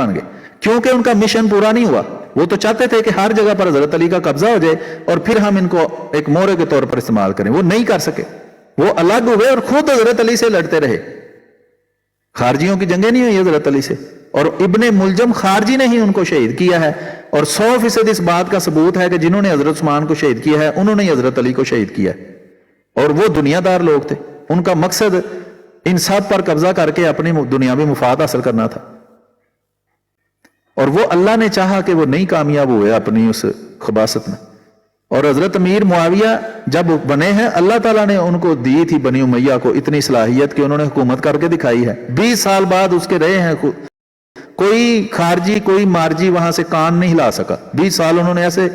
बन गए, क्योंकि उनका मिशन पूरा नहीं हुआ। वो तो चाहते थे कि हर जगह पर हजरत अली का कब्जा हो जाए और फिर हम इनको एक मोहरे के तौर पर इस्तेमाल करें। वो नहीं कर सके, वो अलग हुए और खुद हजरत अली से लड़ते रहे। खारजियों की जंगें नहीं हुई हजरत अली से, और इब्ने मुलजम खारजी ने ही उनको शहीद किया है। और 100% इस बात का सबूत है कि जिन्होंने हजरत उस्मान को शहीद किया है उन्होंने ही हजरत अली को शहीद किया है। और वो दुनियादार लोग थे, उनका मकसद इन सब पर कब्जा करके अपनी दुनियावी मुफाद हासिल करना था। और वो अल्लाह ने चाहा कि वो नहीं कामयाब हुए अपनी उस खबासत में। और हजरत अमीर मुआविया जब बने हैं, अल्लाह ताला ने उनको दी थी बनी उमैया को इतनी सलाहियत कि उन्होंने हुकूमत करके दिखाई है। 20 साल बाद उसके रहे हैं, कोई खारजी कोई मारजी वहां से कान नहीं हिला सका। 20 साल उन्होंने ऐसे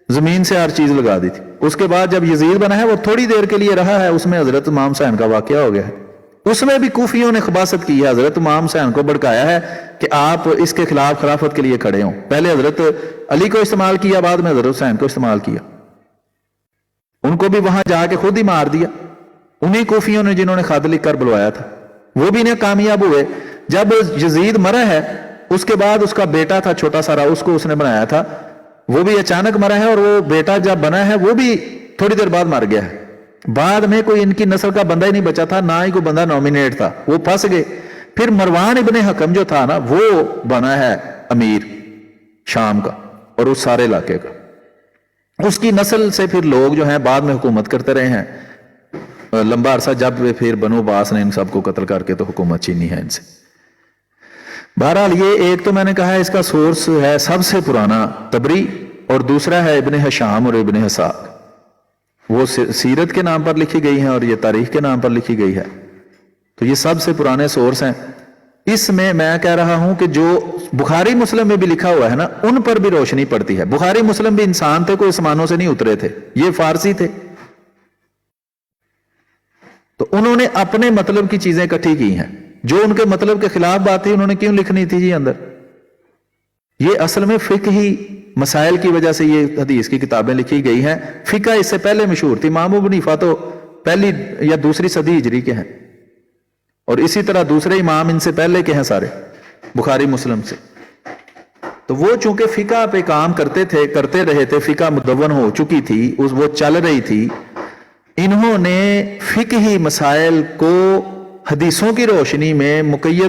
जमीन से हर चीज लगा दी थी। उसके बाद जब यजीद बना है, वो थोड़ी देर के लिए रहा है, उसमें हजरत इमाम हुसैन का वाकया हो गया है। उसमें भी कूफियों ने खबासत की है, हजरत इमाम हुसैन को भड़काया है कि आप इसके खिलाफ खिलाफत के लिए खड़े हों। पहले हजरत अली को इस्तेमाल किया, बाद में हजरत हुसैन को इस्तेमाल किया। उनको भी वहां जाके खुद ही मार दिया, उन्हीं कूफियों ने जिन्होंने खत लिख कर बुलवाया था। वो भी नहीं कामयाब हुए। जब यजीद मरा है, उसके बाद उसका बेटा था छोटा सारा, उसको उसने बनाया था, वो भी अचानक मरा है। और वो बेटा जब बना है वो भी थोड़ी देर बाद मर गया है। बाद में कोई इनकी नस्ल का बंदा ही नहीं बचा था, ना ही कोई बंदा नॉमिनेट था, वो फंस गए। फिर मरवान इब्ने हकम जो था ना, वो बना है अमीर शाम का और उस सारे इलाके का। उसकी नस्ल से फिर लोग जो हैं बाद में हुकूमत करते रहे हैं लंबा अरसा। जब फिर बनो अब्बास ने इन सबको कत्ल करके तो हुकूमत छीनी है इनसे। बहरहाल ये एक तो मैंने कहा है इसका सोर्स है सबसे पुराना तबरी, और दूसरा है इब्ने हिशाम और इब्ने हसाक। वो सीरत के नाम पर लिखी गई है और ये तारीख के नाम पर लिखी गई है। तो ये सबसे पुराने सोर्स हैं। इसमें मैं कह रहा हूं कि जो बुखारी मुस्लिम में भी लिखा हुआ है ना, उन पर भी रोशनी पड़ती है। बुखारी मुस्लिम भी इंसान थे, कोई आसमानों से नहीं उतरे थे, ये फारसी थे। तो उन्होंने अपने मतलब की चीजें इकट्ठी की हैं। जो उनके मतलब के खिलाफ बात थी उन्होंने क्यों लिखनी थी जी अंदर? ये असल में फिक्ही मसाइल की वजह से ये हदीस की किताबें लिखी गई हैं। फिका इससे पहले मशहूर थी। इमाम अबू हनीफा तो पहली या दूसरी सदी हिजरी के हैं, और इसी तरह दूसरे इमाम इनसे पहले के हैं सारे, बुखारी मुस्लिम से। तो वो चूंकि फिका पे काम करते रहे थे, फिका मुदव्वन हो चुकी थी, वो चल रही थी। इन्होंने फिकही मसाइल को हदीसों की रोशनी में मुकय्यद